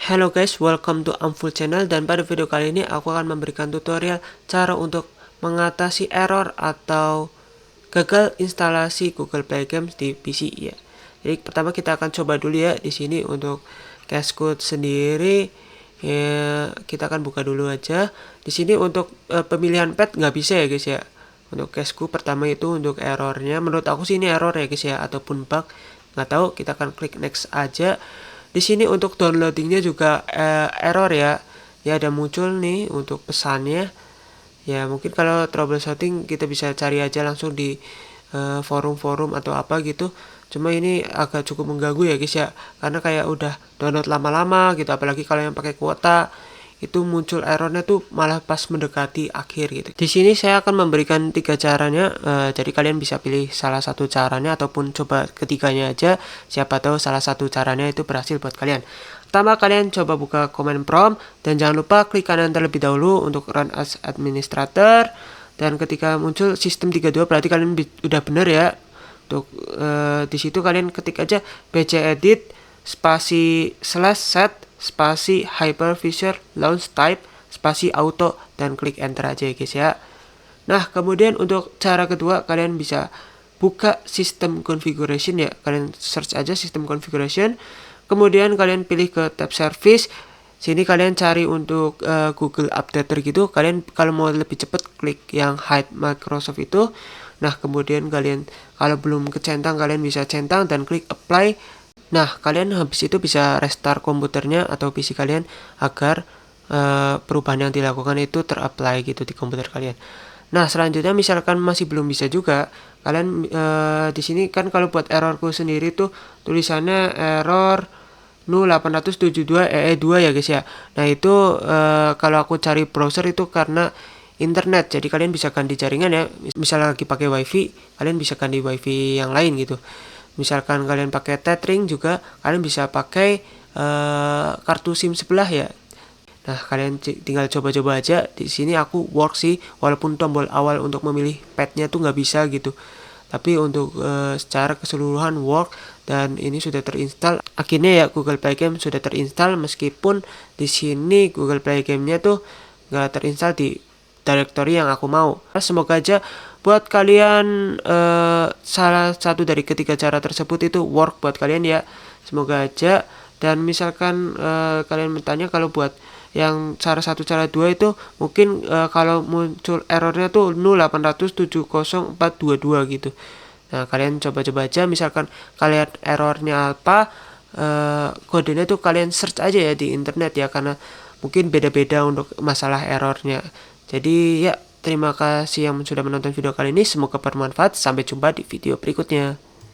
Hello guys, welcome to Amful Channel, dan pada video kali ini aku akan memberikan tutorial cara untuk mengatasi error atau gagal instalasi Google Play Games di PC ya. Jadi pertama kita akan coba dulu ya di sini untuk cashcode sendiri. Ya, kita akan buka dulu aja. Di sini untuk pemilihan pet nggak bisa ya guys ya. Untuk cashcode pertama itu untuk errornya, menurut aku sih ini error ya guys ya, ataupun bug. Nggak tahu, kita akan klik next aja. Di sini untuk downloadingnya juga error ya. Ya ada muncul nih untuk pesannya. Ya mungkin kalau troubleshooting kita bisa cari aja langsung di forum-forum atau apa gitu. Cuma ini agak cukup mengganggu ya guys ya, karena kayak udah download lama-lama gitu, apalagi kalau yang pakai kuota itu muncul errornya tuh malah pas mendekati akhir gitu. Di sini saya akan memberikan 3 caranya, jadi kalian bisa pilih salah satu caranya ataupun coba ketiganya aja. Siapa tahu salah satu caranya itu berhasil buat kalian. Pertama, kalian coba buka command prompt dan jangan lupa klik kanan terlebih dahulu untuk run as administrator. Dan ketika muncul sistem 32 berarti kalian udah bener ya. Untuk di situ kalian ketik aja pcedit spasi /set spasi hypervisor launch type spasi auto dan klik enter aja ya guys ya. Nah, kemudian untuk cara kedua kalian bisa buka sistem configuration ya. Kalian search aja sistem configuration. Kemudian kalian pilih ke tab service. Sini kalian cari untuk Google Updater gitu. Kalian kalau mau lebih cepat klik yang hide Microsoft itu. Nah, kemudian kalian kalau belum kecentang kalian bisa centang dan klik apply. Nah, kalian habis itu bisa restart komputernya atau PC kalian agar perubahan yang dilakukan itu terapply gitu di komputer kalian. Nah, selanjutnya misalkan masih belum bisa juga, kalian di sini kan kalau buat errorku sendiri tuh tulisannya error NU 872 EE2 ya guys ya. Nah, itu kalau aku cari browser itu karena internet, jadi kalian bisa ganti jaringan ya. Misalnya lagi pakai wifi, kalian bisa ganti wifi yang lain gitu. Misalkan kalian pakai tethering juga, kalian bisa pakai kartu SIM sebelah ya. Nah, kalian tinggal coba-coba aja. Di sini aku work sih, walaupun tombol awal untuk memilih petnya tuh nggak bisa gitu. Tapi untuk secara keseluruhan work, dan ini sudah terinstall. Akhirnya ya Google Play Game sudah terinstall, meskipun di sini Google Play Game-nya tuh nggak terinstall di directory yang aku mau. Semoga aja buat kalian salah satu dari ketiga cara tersebut itu work buat kalian ya. Semoga aja. Dan misalkan kalian bertanya kalau buat yang cara 1 cara 2 itu mungkin kalau muncul errornya tuh 080704222 gitu. Nah, kalian coba-coba aja, misalkan kalian errornya apa, kodenya tuh kalian search aja ya di internet ya, karena mungkin beda-beda untuk masalah errornya. Jadi ya, terima kasih yang sudah menonton video kali ini, semoga bermanfaat. Sampai jumpa di video berikutnya.